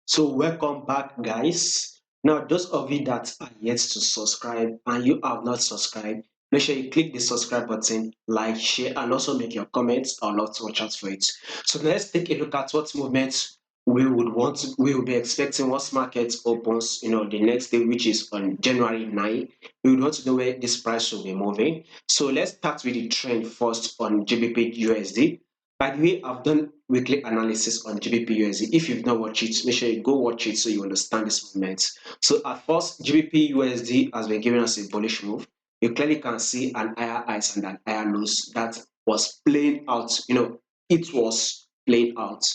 So welcome back, guys. Now, those of you that are yet to subscribe and you have not subscribed, make sure you click the subscribe button, like, share, and also make your comments. I'd love to watch out for it. So let's take a look at what movements we will be expecting once market opens, the next day, which is on January 9. We would want to know where this price will be moving. So let's start with the trend first on GBP USD. By the way, I've done weekly analysis on GBPUSD. If you've not watched it, make sure you go watch it so you understand this movement. So at first, GBPUSD has been giving us a bullish move. You clearly can see an higher highs and an higher lows that was playing out. It was playing out.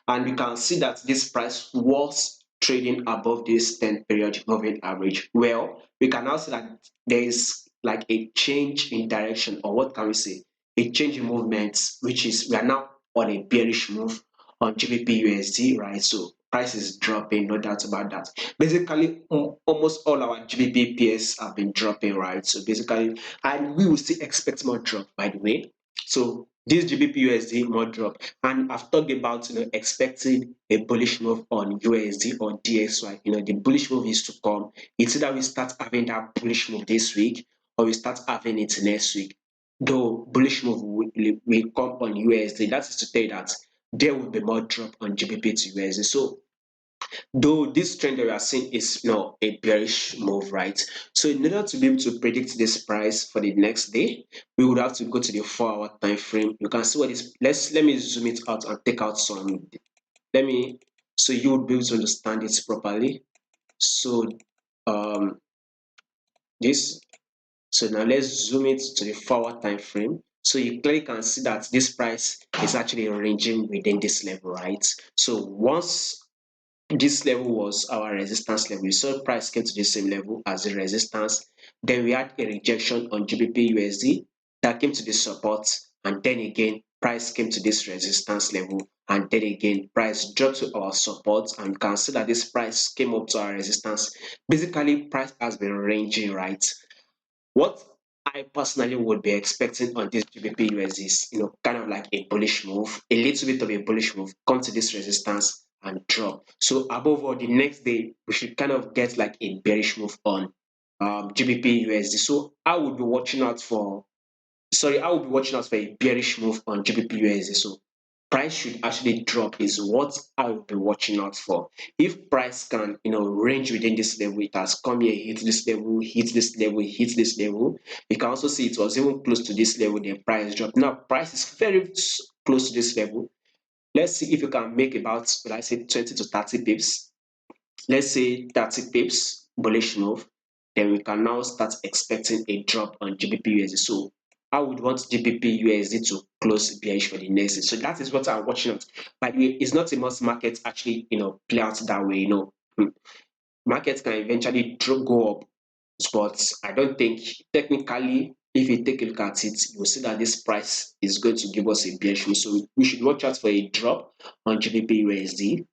And we can see that this price was trading above this 10 period moving average. Well, we can now see that there is like a change in direction, or what can we say? A change in movement, which is we are now on a bearish move on GBP USD, right? So price is dropping, no doubt about that. Basically, almost all our GBP pairs have been dropping, right? So basically, and we will still expect more drop, by the way. So this GBP USD more drop, and I've talked about expecting a bullish move on USD or DXY. The bullish move is to come. It's either we start having that bullish move this week or we start having it next week. Though bullish move will come on USD, that is to say that there will be more drop on GBP to USD. So though this trend that we are seeing is a bearish move, right? So in order to be able to predict this price for the next day, we would have to go to the 4-hour time frame. You can see what is. Let me zoom it out and take out some. Let me so you would be able to understand it properly. So um this so now let's zoom it to the 4-hour time frame. So you clearly can see that this price is actually ranging within this level, right? So once this level was our resistance level, so price came to the same level as the resistance. Then we had a rejection on GBP USD that came to the support, and then again price came to this resistance level, and then again price dropped to our support, and you can see that this price came up to our resistance. Basically, price has been ranging, right? What I personally would be expecting on this GBP USD is, kind of like a bullish move, a little bit of a bullish move, come to this resistance and drop. So above all, the next day we should kind of get like a bearish move on GBP USD. So I would be watching out for I will be watching out for a bearish move on GBP USD. So price should actually drop is what I will be watching out for. If price can, range within this level, it has come here, hit this level, hit this level, hit this level. You can also see it was even close to this level, the price dropped. Now price is very close to this level. Let's see if you can make about, let's say 20 to 30 pips. Let's say 30 pips bullish move, then we can now start expecting a drop on GBP USD. So I would want GBP USD to close bearish for the next day. So that is what I'm watching out. By the way, it's not a must market actually play out that way. Markets can eventually go up, but I don't think technically, if you take a look at it, you'll see that this price is going to give us a bearish move. So we should watch out for a drop on GBP USD.